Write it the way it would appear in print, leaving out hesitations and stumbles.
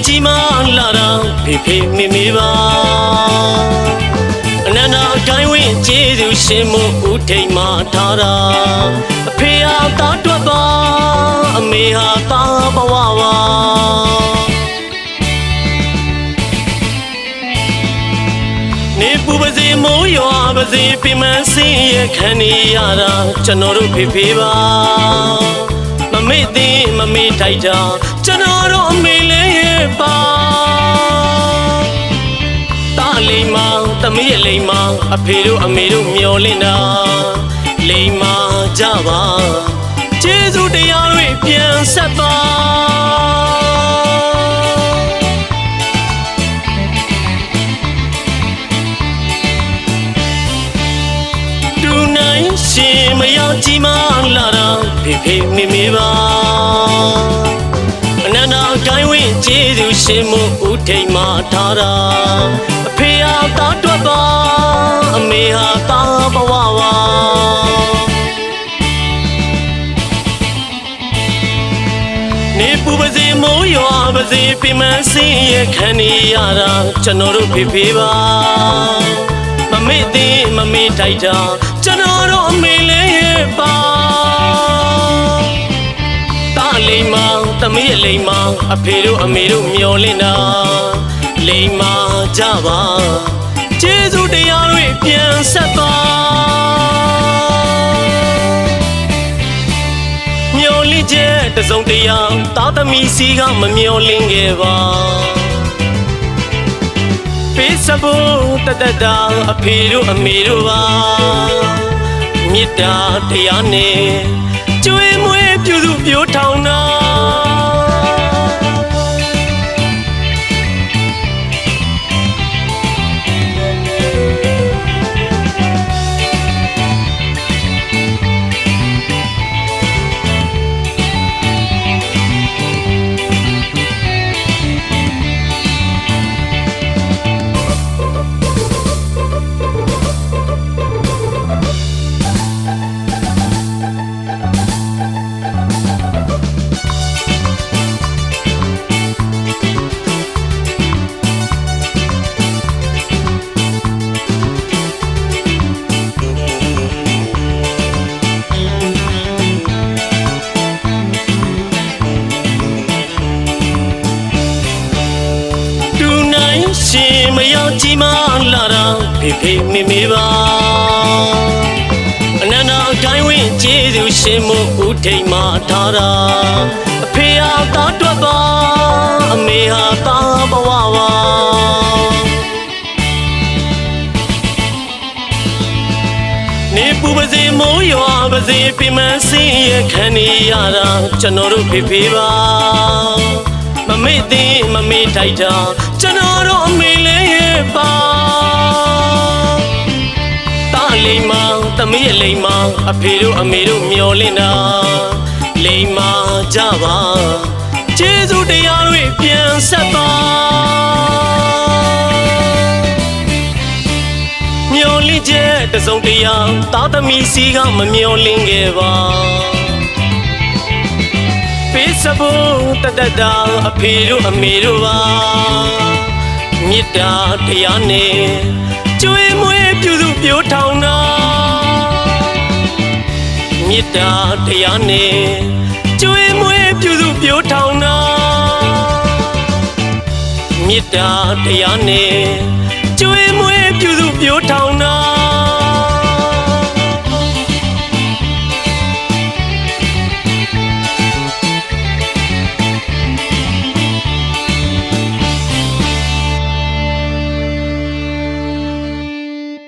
ကြီးမားလာတာဖေဖေမေမေပါအနန္တကိုင်းဝင်းကျေးဇူးရှင်မို့ဦးထိန်မှာထားတာအဖေဟာသားတွက်ပါအမေဟာသားဘဝပါနေပူပါစေမိုးရွာပါစေပြမစင်းရခံနေရတာကျွန်တော်တို့ဖေဖေပါမမေ့သေးမမေ့ထိုက်တာကျွန်တော်တို့အမေလေးရဲ့ပါတားလိမ္မာသမီးရဲ့လိမ္မာအဖေတို့အမေတို့မျောလင့်တာလိမ္မာကြပါကျေးဇူးတရားတွေပြန်ဆက်ပါတူနိုင်ရှင်မရောက်ကြီးမားလာတာဖေဖေမေမေပါအနန္တကိုင်းဝင်းကျေးဇူးရှင်မို့ဦးထိန်မှာထားတာအဖေဟာသားတွက်ပါအမေဟာသားဘဝပါနေပူပါစေမိုးရွာပါစေပြမစင်းရခံနေရတာကျွန်တော်တို့ဖေဖေပါမမေ့သေးမမေ့ထိုက်တာကျွန်တော်တို့အမေလေးရဲ့ပါတားလိမ္မာသမီးရဲ့လိမ္မာအဖေတို့အမေတို့မျောလင့်တာလိမ္မာကြပါကျေးဇူးတရားတွေပြန်ဆက်ပါမျောလင့်ချက်တစုံတရာသားသမီးစီကမမျောလင့်ခဲ့ပါပေးစဖို့တတတာအဖေတို့အမေတို့ပါမေတ္တာတရားနဲ့ကျွေးမွေးပြုစုပြိုးထောင်တာရှင်မရောက်ကြီးမားလာတာဖေဖေမေမေပါအနန္တကိုင်းဝင်းကျေးဇူးရှင်မို့ဦးထိန်မှာထားတာအဖေဟာသားတွက်ပါအမေဟာသားဘဝပါနေပူပါစေမိုးရွာပါစေပြမစင်းရခံနေရတာကျွန်တော်တို့ဖေဖေပါမမေ့သေးမမေ့ထိုက်တာကျွန်တော်တို့အမေလေးရဲ့ပါတားလိမ္မာသမီးရဲ့လိမ္မာအဖေတို့အမေတို့မျောလင့်တာလိမ္မာကြပါကျေးဇူးတရားတွေပြန်ဆက်ပါမျောလင့်ချက်တစုံတရာသားသမီးစီကမမျောလင့်ခဲ့ပါပေးစဖို့တတတာအဖေတို့အမေတို့ပါမေတ္တာတရားနဲ့ကျွေးမွေးပြုစုပြိုးထောင်တာမေတ္တာတရားနဲ့ကျွေးမွေးပြုစုပြိုးထောင်တာမေတ္တာတရားနဲ့ကျွေးမွေးပြုစုပြိုးထောင်တာ